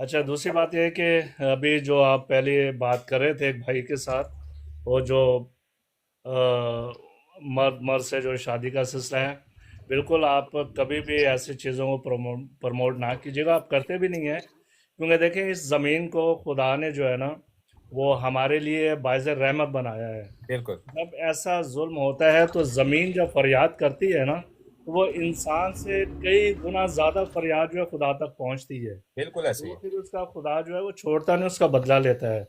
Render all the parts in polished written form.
अच्छा, दूसरी बात ये है कि अभी जो आप पहले बात कर रहे थे एक भाई के साथ, वो जो मर्द मर्द से जो शादी का सिलसिला है, बिल्कुल आप कभी भी ऐसी चीज़ों को प्रमोट प्रमोट ना कीजिएगा। आप करते भी नहीं हैं, क्योंकि देखें इस ज़मीन को खुदा ने जो है ना, वो हमारे लिए बाइज़ रहमत बनाया है। बिल्कुल। जब ऐसा जुल्म होता है तो ज़मीन जब फरियाद करती है ना, तो वो इंसान से कई गुना ज़्यादा फरियाद जो है खुदा तक पहुंचती है। बिल्कुल ऐसे ही तो है। फिर उसका खुदा जो है वो छोड़ता नहीं, उसका बदला लेता है।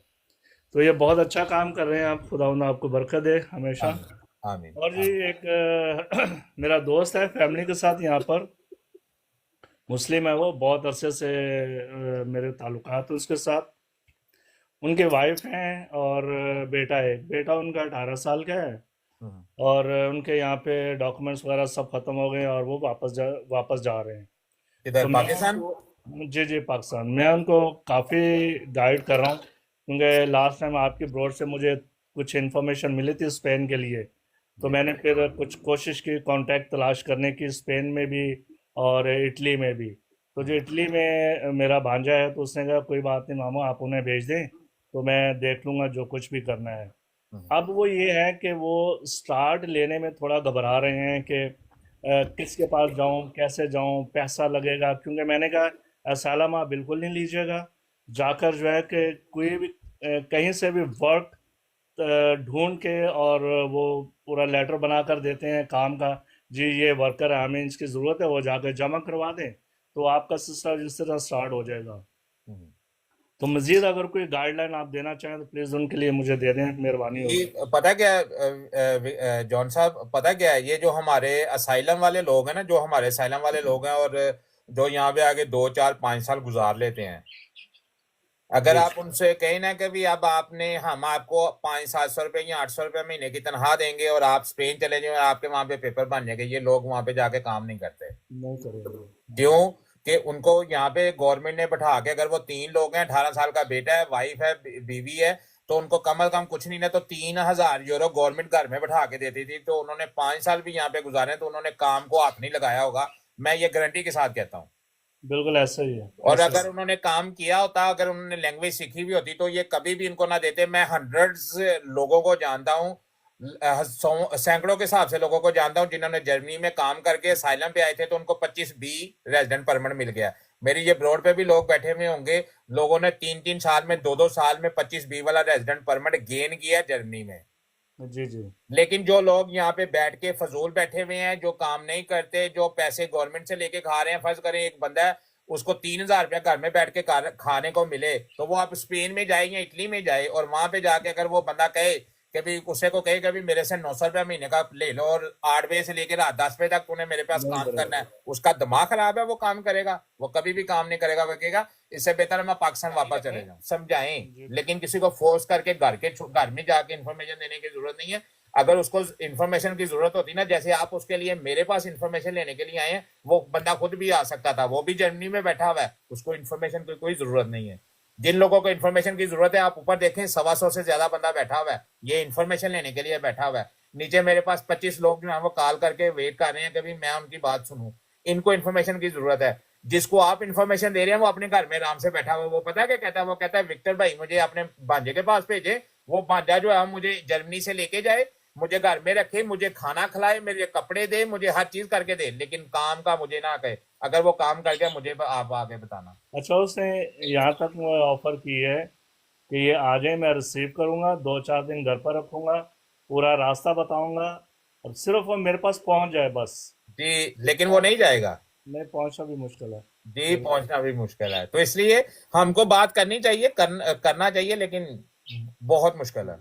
तो ये बहुत अच्छा काम कर रहे हैं आप, खुदा उन्हें आपको बरकत दे हमेशा। आमीन। आमीन। और जी एक मेरा दोस्त है फैमिली के साथ यहाँ पर, मुस्लिम है वो, बहुत अरसे से मेरे ताल्लुकात हैं उसके साथ। उनके वाइफ हैं और बेटा है, बेटा उनका 18 साल का है। हम्म। और उनके यहाँ पे डॉक्यूमेंट्स वगैरह सब खत्म हो गए हैं और वो वापस जा रहे हैं। इधर तो मैं पाकिस्तान। उनको, जी जी पाकिस्तान, मैं उनको काफ़ी गाइड कर रहा हूँ, क्योंकि लास्ट टाइम आपकी ब्रॉड से मुझे कुछ इन्फॉर्मेशन मिली थी स्पेन के लिए। तो जी। मैंने फिर कुछ कोशिश की कांटेक्ट तलाश करने की, स्पेन में भी और इटली में भी। तो जो हम्म। इटली में मेरा भांजा है, तो उसने कहा कोई बात नहीं मामा, आप उन्हें भेज दें, तो मैं देख लूँगा जो कुछ भी करना है। हम्म। अब वो ये है कि वो स्टार्ट लेने में थोड़ा घबरा रहे हैं कि किसके पास जाऊं, कैसे जाऊं, पैसा लगेगा। क्योंकि मैंने कहा असालम आप बिल्कुल नहीं लीजिएगा, जाकर जो है कि कोई भी कहीं से भी वर्क ढूंढ के, और वो पूरा लेटर बना कर देते हैं काम का, जी ये वर्कर है, हमें इसकी ज़रूरत है, वो जाकर जमा करवा दें, तो आपका सिलसिला जिस तरह स्टार्ट हो जाएगा। हम्म। तो मज़ीद अगर कोई गाइडलाइन आप देना चाहें तो प्लीज़ उनके लिए मुझे दे दें, मेहरबानी ये होगी। पता क्या है, जॉन साहब, पता क्या है, ये जो हमारे असाइलम वाले लोग हैं ना, जो हमारे असाइलम वाले लोग हैं और जो यहाँ पे आके 2 4 5 साल गुजार लेते हैं, अगर जी आप उनसे कहें ना कि भी अब आपने, हम आपको 500 700 रुपए या 800 रुपए महीने की तनख्वाह देंगे और आप स्पेन चले जाएं और आपके वहां पे पेपर बन जाएंगे, ये लोग वहां पे जाके काम नहीं करते। नहीं करेंगे। क्यों? कि उनको यहाँ पे गवर्नमेंट ने बैठा के, अगर वो 3 लोग हैं, 18 साल का बेटा है, वाइफ है, बीवी है, तो उनको कम से कम कुछ नहीं ना तो 3,000 यूरो गवर्नमेंट घर में बैठा के देती थी। तो उन्होंने 5 साल भी यहाँ पे गुजारे, तो उन्होंने काम को हाथ नहीं लगाया होगा। मैं ये गारंटी के साथ कहता हूँ। बिल्कुल ऐसा ही है, और ऐसा ही अगर उन्होंने काम किया होता, अगर उन्होंने लैंग्वेज सीखी भी होती, तो ये कभी भी इनको ना देते। मैं हंड्रेड्स लोगों को जानता हूँ, सैकड़ों के हिसाब से लोगों को जानता हूँ, जिन्होंने जर्मनी में काम करके असाइलम पे आए थे, तो उनको 25 बी रेजिडेंट परमिट मिल गया। मेरी ये ब्रॉड पे भी लोग बैठे हुए होंगे, लोगों ने 3 3 साल में, 2 2 साल में 25 बी वाला रेजिडेंट परमिट गेन किया जर्मनी में। है। जी जी। लेकिन जो लोग यहाँ पे बैठ के फजूल बैठे हुए हैं, जो काम नहीं करते, जो पैसे गवर्नमेंट से लेके खा रहे हैं, फर्ज करें एक बंदा है, उसको 3,000 रुपया घर में बैठ के खाने को मिले, तो वो आप स्पेन में जाए या इटली में जाए, और वहां पे जाके अगर वो बंदा कहे कि भी, उसे को कहे कि भी मेरे से 900 रुपया महीने का ले लो और 8 बजे से लेकर रात 10 बजे तक तूने मेरे पास नहीं काम करना करेगा। है, उसका दिमाग खराब है, वो काम करेगा? वो कभी भी काम नहीं करेगा। वो कहेगा इससे बेहतर है मैं पाकिस्तान वापस चले जाऊं। समझाएं। जी लेकिन किसी को फोर्स करके घर में जाके इन्फॉर्मेशन देने की जरूरत नहीं है। अगर उसको इन्फॉर्मेशन की जरूरत होती ना, जैसे आप उसके लिए मेरे पास इन्फॉर्मेशन लेने के लिए आए हैं, वो बंदा खुद भी आ सकता था, वो भी जर्मनी में बैठा हुआ है, उसको इन्फॉर्मेशन की कोई जरूरत नहीं है। जिन लोगों को इन्फॉर्मेशन की जरूरत है, आप ऊपर देखें, 125 से ज्यादा बंदा बैठा हुआ है, ये इन्फॉर्मेशन लेने के लिए बैठा हुआ है। नीचे मेरे पास 25 लोग जो है वो कॉल करके वेट कर रहे हैं कि मैं उनकी बात सुनूं। इनको इन्फॉर्मेशन की जरूरत है। जिसको आप इन्फॉर्मेशन दे रहे हैं, वो अपने घर में आराम से बैठा हुआ है। वो पता है क्या कहता है? वो कहता है विक्टर भाई मुझे अपने भांजे के पास भेजे, वो भांजा जो है मुझे जर्मनी से लेके जाए, मुझे घर में रखे, मुझे खाना खिलाए, मेरे कपड़े दे, मुझे हर चीज करके दे, लेकिन काम का मुझे ना कहे। अगर वो काम कर गया, मुझे आप आगे बताना। अच्छा, उसने यहाँ तक वो ऑफर की है कि ये आ जाए, मैं रिसीव करूँगा, 2 4 दिन घर पर रखूँगा, पूरा रास्ता बताऊँगा, और सिर्फ वो मेरे पास पहुँच जाए बस। जी, ये लेकिन वो नहीं पहुँचना, जाएगा। नहीं पहुँचना भी मुश्किल है। जी, पहुंचना भी मुश्किल है। तो इसलिए हमको बात करनी चाहिए, करना चाहिए, लेकिन बहुत मुश्किल है।